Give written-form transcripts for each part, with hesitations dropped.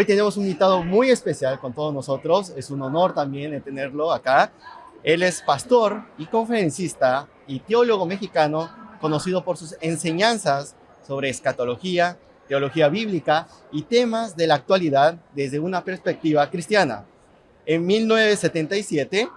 Hoy tenemos un invitado muy especial con todos nosotros. Es un honor también de tenerlo acá. Él es pastor y conferencista y teólogo mexicano, conocido por sus enseñanzas sobre escatología, teología bíblica y temas de la actualidad desde una perspectiva cristiana. En 1977,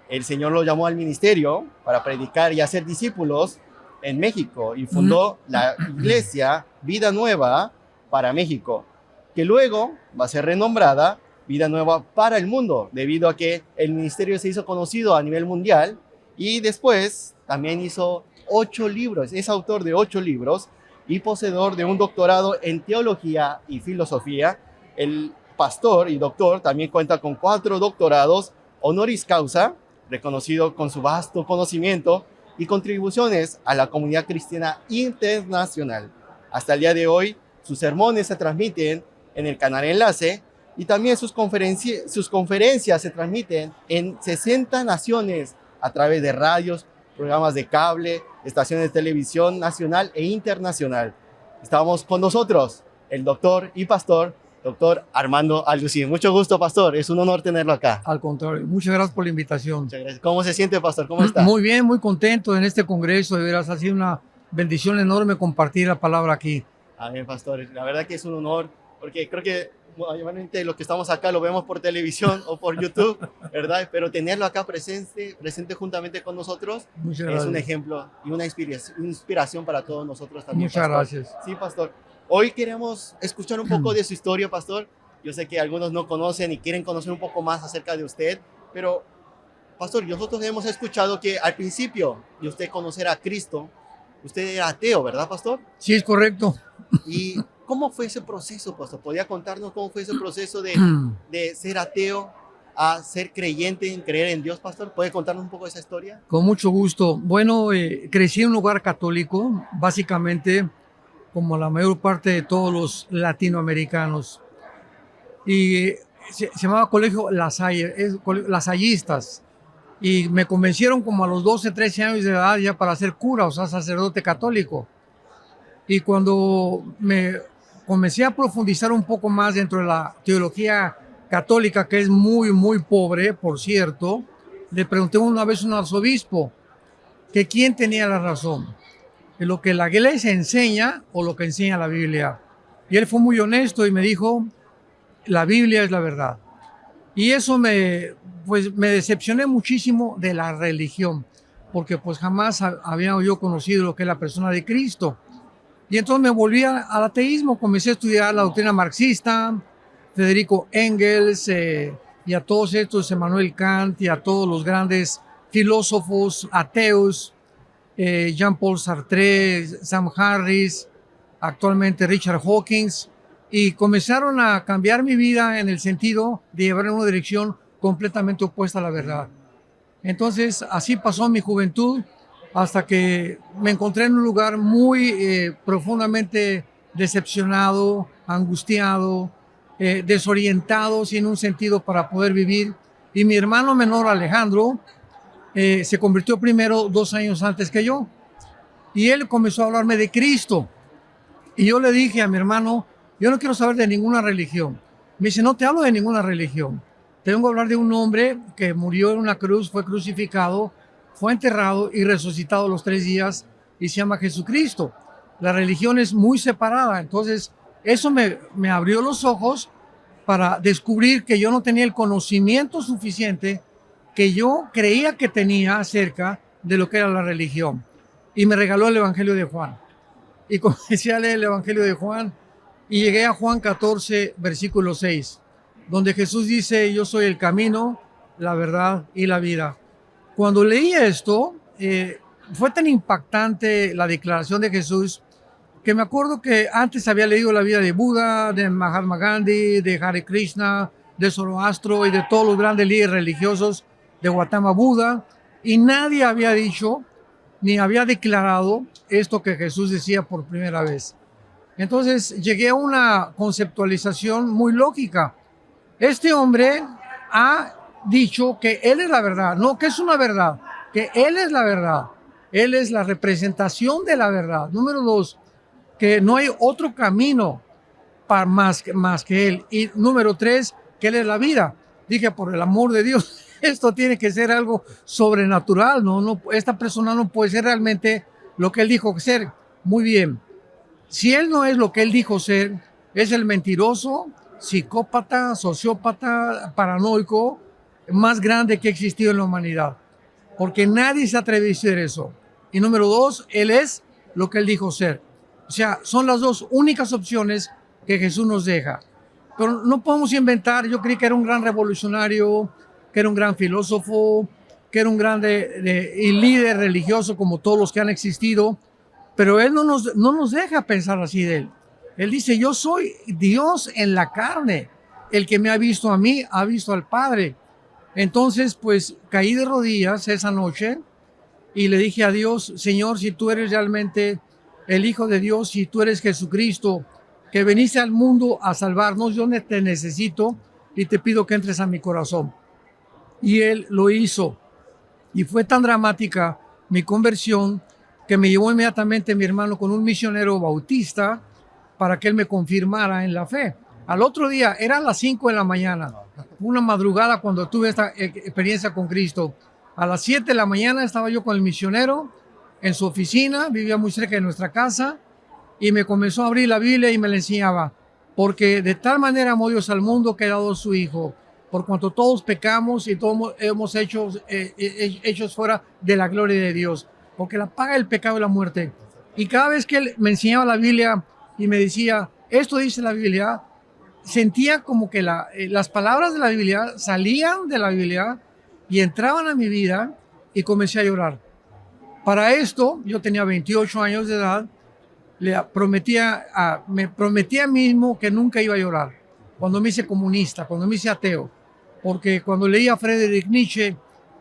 el Señor lo llamó al ministerio para predicar y hacer discípulos en México y fundó la iglesia Vida Nueva para México, que luego va a ser renombrada Vida Nueva para el mundo, debido a que el ministerio se hizo conocido a nivel mundial y después también hizo 8 libros, es autor de 8 libros y poseedor de un doctorado en teología y filosofía. El pastor y doctor también cuenta con 4 doctorados honoris causa, reconocido con su vasto conocimiento y contribuciones a la comunidad cristiana internacional. Hasta el día de hoy, sus sermones se transmiten en el canal Enlace y también sus conferencias se transmiten en 60 naciones a través de radios, programas de cable, estaciones de televisión nacional e internacional. Estamos con nosotros el doctor y pastor, doctor Armando Algusí. Mucho gusto, pastor. Es un honor tenerlo acá. Al contrario, muchas gracias por la invitación. Muchas gracias. ¿Cómo se siente, pastor? ¿Cómo está? Muy bien, muy contento en este congreso. De veras, ha sido una bendición enorme compartir la palabra aquí. Amén, pastor. La verdad que es un honor, porque creo que obviamente los que estamos acá lo vemos por televisión o por YouTube, ¿verdad? Pero tenerlo acá presente juntamente con nosotros es un ejemplo y una inspiración para todos nosotros también. Muchas gracias. Sí, pastor. Hoy queremos escuchar un poco de su historia, pastor. Yo sé que algunos no conocen y quieren conocer un poco más acerca de usted, pero, pastor, nosotros hemos escuchado que al principio de usted conocer a Cristo, usted era ateo, ¿verdad, pastor? Sí, es correcto. ¿Y cómo fue ese proceso, pastor? ¿Podría contarnos cómo fue ese proceso de ser ateo a ser creyente, en creer en Dios, pastor? ¿Puede contarnos un poco esa historia? Con mucho gusto. Bueno, crecí en un lugar católico, básicamente como la mayor parte de todos los latinoamericanos. Y se llamaba Colegio Lasallistas. Y me convencieron como a los 12, 13 años de edad ya para ser cura, o sea, sacerdote católico. Y cuando me comencé a profundizar un poco más dentro de la teología católica, que es muy, muy pobre, por cierto, le pregunté una vez a un arzobispo que quién tenía la razón, de lo que la iglesia enseña o lo que enseña la Biblia. Y él fue muy honesto y me dijo, la Biblia es la verdad. Y eso me decepcioné muchísimo de la religión, porque pues jamás había yo conocido lo que es la persona de Cristo. Y entonces me volví al ateísmo, comencé a estudiar la doctrina marxista, Federico Engels, y a todos estos, Emmanuel Kant, y a todos los grandes filósofos ateos, Jean-Paul Sartre, Sam Harris, actualmente Richard Hawkins, y comenzaron a cambiar mi vida en el sentido de llevar en una dirección completamente opuesta a la verdad. Entonces, así pasó mi juventud, hasta que me encontré en un lugar muy profundamente decepcionado, angustiado, desorientado, sin un sentido para poder vivir. Y mi hermano menor, Alejandro, se convirtió primero 2 años antes que yo. Y él comenzó a hablarme de Cristo. Y yo le dije a mi hermano, yo no quiero saber de ninguna religión. Me dice, no te hablo de ninguna religión. Te vengo a hablar de un hombre que murió en una cruz, fue crucificado, fue enterrado y resucitado a los 3 días y se llama Jesucristo. La religión es muy separada. Entonces, eso me abrió los ojos para descubrir que yo no tenía el conocimiento suficiente que yo creía que tenía acerca de lo que era la religión. Y me regaló el Evangelio de Juan. Y comencé a leer el Evangelio de Juan y llegué a Juan 14, versículo 6, donde Jesús dice, yo soy el camino, la verdad y la vida. Cuando leí esto, fue tan impactante la declaración de Jesús que me acuerdo que antes había leído la vida de Buda, de Mahatma Gandhi, de Hare Krishna, de Zoroastro y de todos los grandes líderes religiosos de Gautama Buda, y nadie había dicho ni había declarado esto que Jesús decía por primera vez. Entonces llegué a una conceptualización muy lógica. Este hombre ha dicho que Él es la verdad, no que es una verdad, que Él es la verdad. Él es la representación de la verdad. Número 2, que no hay otro camino más que Él. Y número 3, que Él es la vida. Dije, por el amor de Dios, esto tiene que ser algo sobrenatural, ¿no? Esta persona no puede ser realmente lo que Él dijo ser. Muy bien. Si Él no es lo que Él dijo ser, es el mentiroso, psicópata, sociópata, paranoico más grande que ha existido en la humanidad. Porque nadie se atreve a decir eso. Y número 2, Él es lo que Él dijo ser. O sea, son las dos únicas opciones que Jesús nos deja. Pero no podemos inventar. Yo creí que era un gran revolucionario, que era un gran filósofo, que era un gran líder religioso como todos los que han existido. Pero Él no nos deja pensar así de Él. Él dice, yo soy Dios en la carne. El que me ha visto a mí, ha visto al Padre. Entonces, pues, caí de rodillas esa noche y le dije a Dios, Señor, si tú eres realmente el Hijo de Dios, si tú eres Jesucristo, que viniste al mundo a salvarnos, yo te necesito y te pido que entres a mi corazón. Y Él lo hizo. Y fue tan dramática mi conversión que me llevó inmediatamente mi hermano con un misionero bautista para que él me confirmara en la fe. Al otro día, eran las 5 de la mañana, una madrugada cuando tuve esta experiencia con Cristo. A las 7 de la mañana estaba yo con el misionero en su oficina, vivía muy cerca de nuestra casa, y me comenzó a abrir la Biblia y me la enseñaba. Porque de tal manera amó Dios al mundo que ha dado su Hijo, por cuanto todos pecamos y todos hemos hechos fuera de la gloria de Dios. Porque la paga del pecado es la muerte. Y cada vez que él me enseñaba la Biblia y me decía, esto dice la Biblia, sentía como que las palabras de la Biblia salían de la Biblia y entraban a mi vida y comencé a llorar. Para esto, yo tenía 28 años de edad, me prometía a mí mismo que nunca iba a llorar cuando me hice comunista, cuando me hice ateo, porque cuando leía a Friedrich Nietzsche,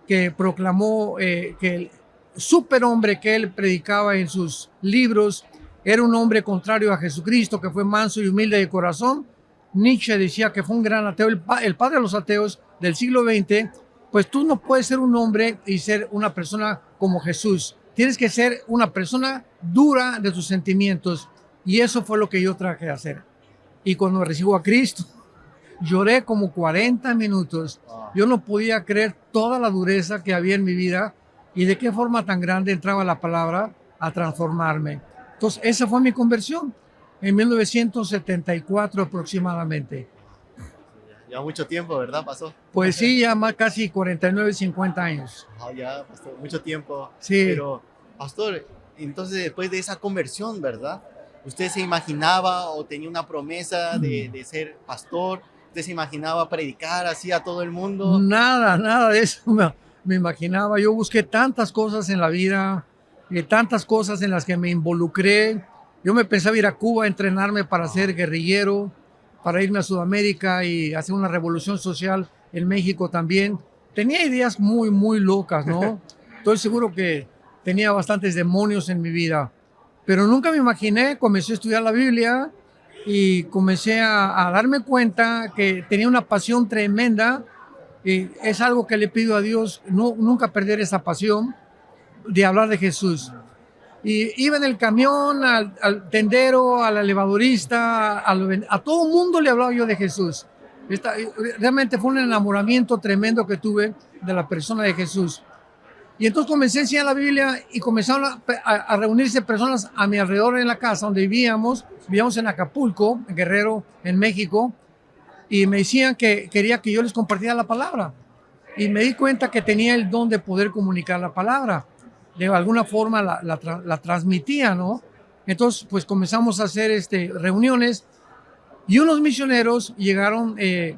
que proclamó que el superhombre que él predicaba en sus libros era un hombre contrario a Jesucristo, que fue manso y humilde de corazón. Nietzsche decía que fue un gran ateo, el padre de los ateos del siglo XX. Pues tú no puedes ser un hombre y ser una persona como Jesús. Tienes que ser una persona dura de tus sentimientos. Y eso fue lo que yo traje a hacer. Y cuando recibo a Cristo, lloré como 40 minutos. Yo no podía creer toda la dureza que había en mi vida y de qué forma tan grande entraba la palabra a transformarme. Entonces, esa fue mi conversión en 1974 aproximadamente. Ya mucho tiempo, ¿verdad? Pasó. Pues sí, ya más casi 49, 50 años. Ya, pastor, mucho tiempo. Sí. Pero, pastor, entonces después de esa conversión, ¿verdad? ¿Usted se imaginaba o tenía una promesa de ser pastor? ¿Usted se imaginaba predicar así a todo el mundo? Nada de eso me imaginaba. Yo busqué tantas cosas en la vida, tantas cosas en las que me involucré. Yo me pensaba ir a Cuba a entrenarme para ser guerrillero, para irme a Sudamérica y hacer una revolución social en México también. Tenía ideas muy, muy locas, ¿no? Estoy seguro que tenía bastantes demonios en mi vida, pero nunca me imaginé. Comencé a estudiar la Biblia y comencé a darme cuenta que tenía una pasión tremenda, y es algo que le pido a Dios, nunca perder esa pasión de hablar de Jesús. Y iba en el camión, al tendero, a la levadurista, a todo el mundo le hablaba yo de Jesús. Realmente fue un enamoramiento tremendo que tuve de la persona de Jesús. Y entonces comencé a enseñar la Biblia y comenzaron a reunirse personas a mi alrededor en la casa donde vivíamos en Acapulco, en Guerrero, en México, y me decían que quería que yo les compartiera la palabra. Y me di cuenta que tenía el don de poder comunicar la palabra. De alguna forma la transmitía, ¿no? Entonces, pues comenzamos a hacer reuniones y unos misioneros llegaron,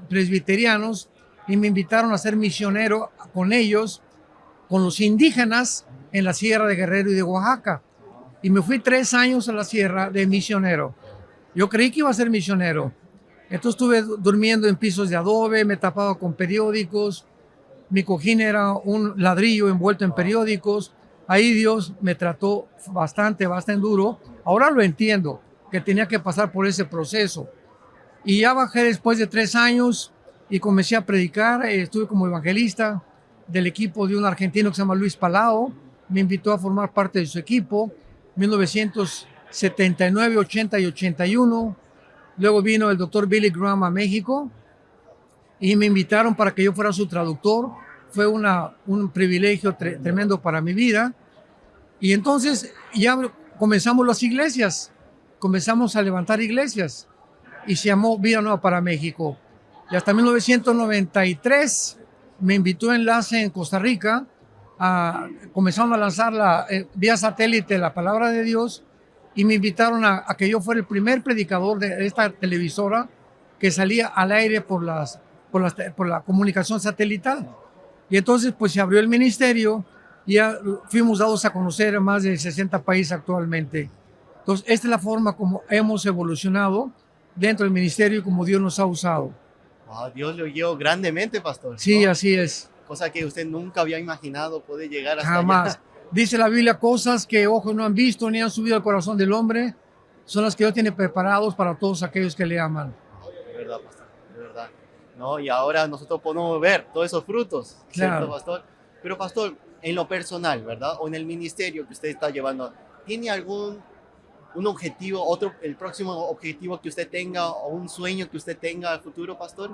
presbiterianos, y me invitaron a ser misionero con ellos, con los indígenas en la Sierra de Guerrero y de Oaxaca. Y me fui 3 años a la sierra de misionero. Yo creí que iba a ser misionero. Entonces estuve durmiendo en pisos de adobe, me tapaba con periódicos, mi cojín era un ladrillo envuelto en periódicos. Ahí Dios me trató bastante duro. Ahora lo entiendo, que tenía que pasar por ese proceso. Y ya bajé después de 3 años y comencé a predicar. Estuve como evangelista del equipo de un argentino que se llama Luis Palao. Me invitó a formar parte de su equipo. 1979, 80 y 81. Luego vino el doctor Billy Graham a México y me invitaron para que yo fuera su traductor. Fue un privilegio tremendo para mi vida. Y entonces ya comenzamos las iglesias, comenzamos a levantar iglesias y se llamó Vida Nueva para México. Y hasta 1993 me invitó a Enlace en Costa Rica. Comenzaron a lanzar vía satélite la palabra de Dios y me invitaron a que yo fuera el primer predicador de esta televisora que salía al aire por la comunicación satelital. Y entonces pues se abrió el ministerio y ya fuimos dados a conocer en más de 60 países actualmente. Entonces esta es la forma como hemos evolucionado dentro del ministerio y como Dios nos ha usado. Wow, Dios lo guió grandemente, pastor, ¿no? Sí, así es. Cosa que usted nunca había imaginado puede llegar hasta Jamás. allá. Dice la Biblia, cosas que ojos no han visto ni han subido al corazón del hombre, son las que Dios tiene preparados para todos aquellos que le aman. De verdad, pastor, de verdad. ¿No? Y ahora nosotros podemos ver todos esos frutos, ¿cierto, Claro. pastor? Pero, pastor, en lo personal, ¿verdad? O en el ministerio que usted está llevando, ¿tiene un objetivo, el próximo objetivo que usted tenga o un sueño que usted tenga al futuro, pastor?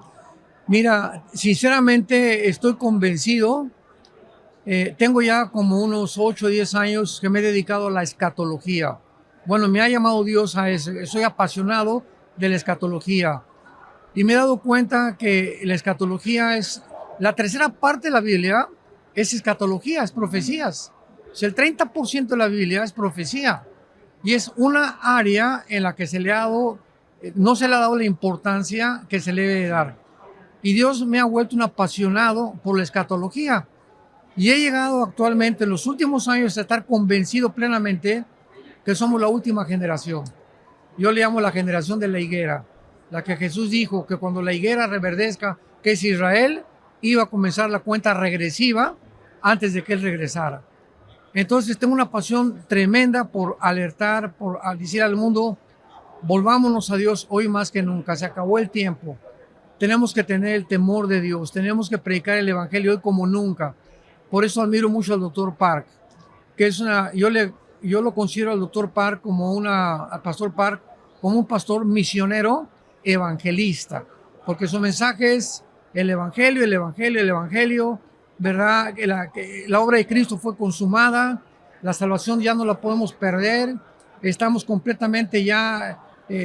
Mira, sinceramente estoy convencido. Tengo ya como unos 8 o 10 años que me he dedicado a la escatología. Bueno, me ha llamado Dios a eso. Soy apasionado de la escatología. Y me he dado cuenta que la escatología es la tercera parte de la Biblia, es escatología, es profecías. O sea, el 30% de la Biblia es profecía. Y es una área en la que no se le ha dado la importancia que se le debe dar. Y Dios me ha vuelto un apasionado por la escatología. Y he llegado actualmente en los últimos años a estar convencido plenamente que somos la última generación. Yo le llamo la generación de la higuera, la que Jesús dijo que cuando la higuera reverdezca, que es Israel, iba a comenzar la cuenta regresiva antes de que Él regresara. Entonces tengo una pasión tremenda por alertar, por decir al mundo, volvámonos a Dios hoy más que nunca, se acabó el tiempo. Tenemos que tener el temor de Dios, tenemos que predicar el evangelio hoy como nunca. Por eso admiro mucho al Dr. Park, que yo lo considero al Dr. Park al Pastor Park como un pastor misionero evangelista, porque su mensaje es el evangelio, el evangelio, el evangelio, ¿verdad? Que la obra de Cristo fue consumada, la salvación ya no la podemos perder, estamos completamente ya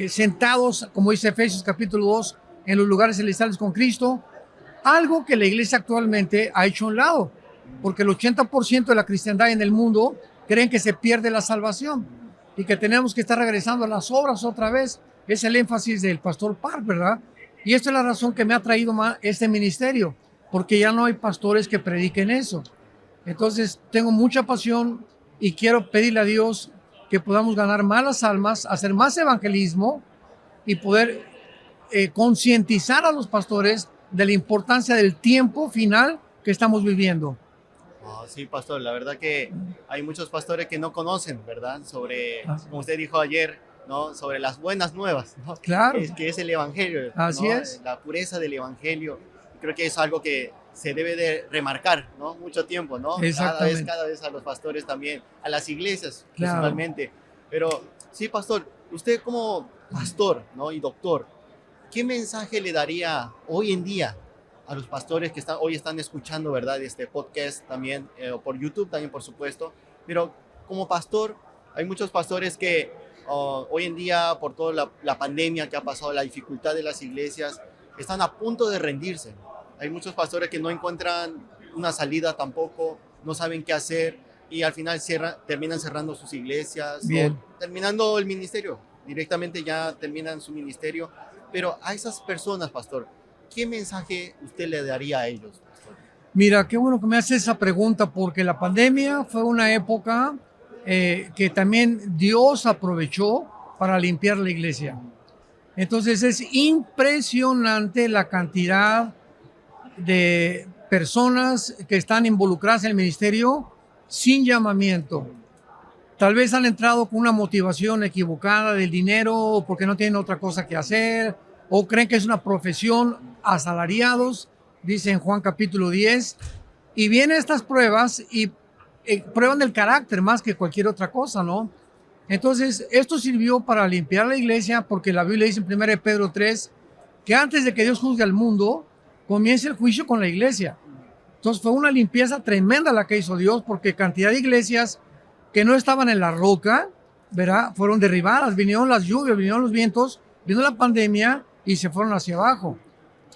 sentados, como dice Efesios capítulo 2, en los lugares celestiales con Cristo, algo que la iglesia actualmente ha hecho a un lado, porque el 80% de la cristiandad en el mundo creen que se pierde la salvación y que tenemos que estar regresando a las obras otra vez. Es el énfasis del Pastor Park, ¿verdad? Y esta es la razón que me ha traído más este ministerio, porque ya no hay pastores que prediquen eso. Entonces tengo mucha pasión y quiero pedirle a Dios que podamos ganar más las almas, hacer más evangelismo y poder concientizar a los pastores de la importancia del tiempo final que estamos viviendo. Oh, sí, pastor, la verdad que hay muchos pastores que no conocen, ¿verdad? Como usted dijo ayer, ¿no? Sobre las buenas nuevas, ¿no? Claro. Que es el evangelio, Así ¿no? es. La pureza del evangelio. Creo que es algo que se debe de remarcar, ¿no? Mucho tiempo, ¿no? Exactamente. Cada vez a los pastores también, a las iglesias, Claro. principalmente. Pero sí, pastor, usted como pastor, ¿no? Y doctor, ¿qué mensaje le daría hoy en día a los pastores que hoy están escuchando, ¿verdad? Este podcast también, por YouTube también, por supuesto. Pero como pastor, hay muchos pastores que hoy en día, por toda la pandemia que ha pasado, la dificultad de las iglesias, están a punto de rendirse. Hay muchos pastores que no encuentran una salida tampoco, no saben qué hacer y al final terminan cerrando sus iglesias, Bien. o terminando el ministerio. Directamente ya terminan su ministerio. Pero a esas personas, pastor, ¿qué mensaje usted le daría a ellos, pastor? Mira, qué bueno que me haces esa pregunta, porque la pandemia fue una época que también Dios aprovechó para limpiar la iglesia. Entonces es impresionante la cantidad de personas que están involucradas en el ministerio sin llamamiento. Tal vez han entrado con una motivación equivocada del dinero porque no tienen otra cosa que hacer o creen que es una profesión, asalariados, dice en Juan capítulo 10, y vienen estas pruebas y prueban el carácter más que cualquier otra cosa, ¿no? Entonces, esto sirvió para limpiar la iglesia, porque la Biblia dice en 1 Pedro 3 que antes de que Dios juzgue al mundo, comienza el juicio con la iglesia. Entonces fue una limpieza tremenda la que hizo Dios, porque cantidad de iglesias que no estaban en la roca, ¿verdad?, fueron derribadas, vinieron las lluvias, vinieron los vientos, vino la pandemia y se fueron hacia abajo.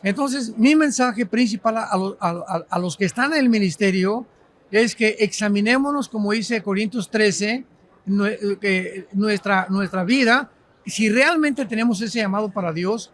Entonces, mi mensaje principal a los que están en el ministerio es que examinémonos, como dice Corintios 13, nuestra vida, si realmente tenemos ese llamado para Dios,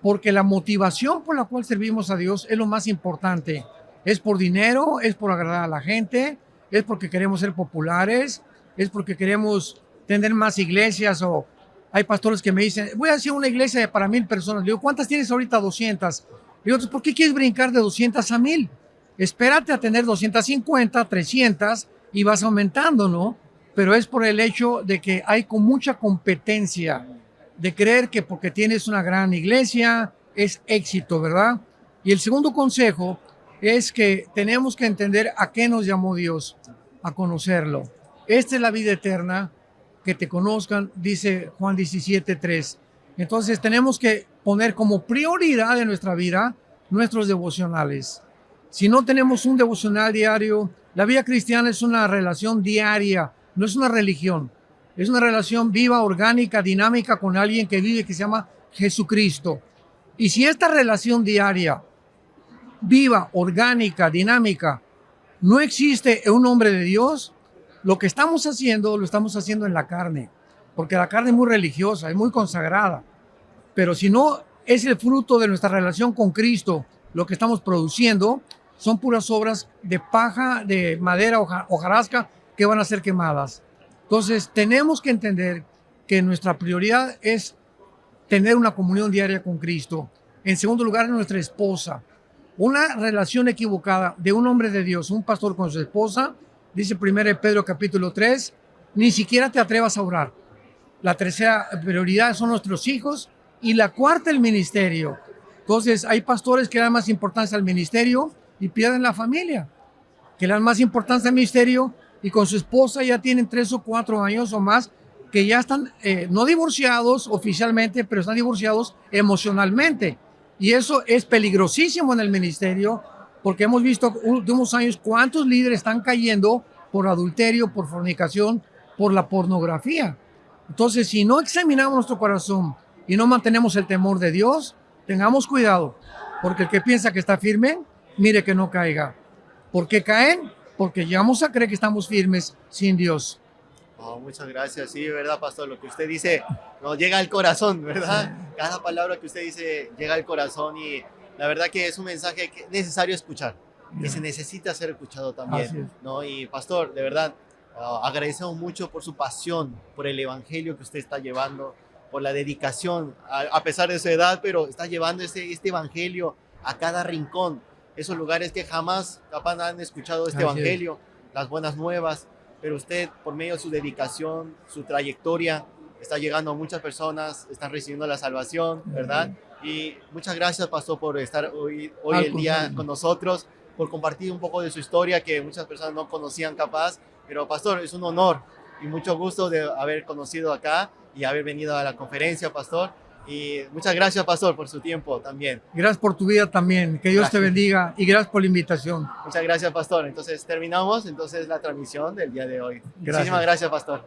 porque la motivación por la cual servimos a Dios es lo más importante. Es por dinero, es por agradar a la gente, es porque queremos ser populares, es porque queremos tener más iglesias. O hay pastores que me dicen, voy a hacer una iglesia para 1000 personas. Le digo, ¿cuántas tienes ahorita? 200. Le digo, entonces, ¿por qué quieres brincar de 200 a 1000? Espérate a tener 250, 300 y vas aumentando, ¿no? Pero es por el hecho de que hay con mucha competencia, de creer que porque tienes una gran iglesia es éxito, ¿verdad? Y el segundo consejo es que tenemos que entender a qué nos llamó Dios, a conocerlo. Esta es la vida eterna, que te conozcan, dice Juan 17:3. Entonces tenemos que poner como prioridad en nuestra vida nuestros devocionales. Si no tenemos un devocional diario, la vida cristiana es una relación diaria, no es una religión. Es una relación viva, orgánica, dinámica con alguien que vive, que se llama Jesucristo. Y si esta relación diaria, viva, orgánica, dinámica, no existe en un hombre de Dios, lo que estamos haciendo, lo estamos haciendo en la carne. Porque la carne es muy religiosa, es muy consagrada. Pero si no es el fruto de nuestra relación con Cristo, lo que estamos produciendo, son puras obras de paja, de madera, hojarasca, que van a ser quemadas. Entonces, tenemos que entender que nuestra prioridad es tener una comunión diaria con Cristo. En segundo lugar, nuestra esposa. Una relación equivocada de un hombre de Dios, un pastor con su esposa, dice 1 Pedro capítulo 3, ni siquiera te atrevas a orar. La tercera prioridad son nuestros hijos y la cuarta, el ministerio. Entonces, hay pastores que dan más importancia al ministerio y pierden la familia, que le dan más importancia al ministerio y con su esposa ya tienen 3 o 4 años o más que ya están no divorciados oficialmente, pero están divorciados emocionalmente. Y eso es peligrosísimo en el ministerio, porque hemos visto últimos años cuántos líderes están cayendo por adulterio, por fornicación, por la pornografía. Entonces, si no examinamos nuestro corazón y no mantenemos el temor de Dios, tengamos cuidado, porque el que piensa que está firme, mire que no caiga. ¿Por qué caen? Porque llegamos a creer que estamos firmes sin Dios. Oh, muchas gracias. Sí, verdad, pastor, lo que usted dice nos llega al corazón, ¿verdad? Cada palabra que usted dice llega al corazón y la verdad que es un mensaje que es necesario escuchar, que se necesita ser escuchado también, ¿no? Y pastor, de verdad, agradecemos mucho por su pasión, por el evangelio que usted está llevando, por la dedicación, a pesar de su edad, pero está llevando este evangelio a cada rincón, esos lugares que jamás capaz han escuchado este evangelio, las buenas nuevas, pero usted, por medio de su dedicación, su trayectoria, está llegando a muchas personas, están recibiendo la salvación, ¿verdad? Y muchas gracias, pastor, por estar hoy el día con nosotros, por compartir un poco de su historia que muchas personas no conocían capaz, pero pastor, es un honor y mucho gusto de haber conocido acá y haber venido a la conferencia, pastor. Y muchas gracias, pastor, por su tiempo también. Gracias por tu vida también. Que Dios te bendiga y gracias por la invitación. Muchas gracias, pastor. Entonces terminamos la transmisión del día de hoy. Muchísimas gracias, pastor.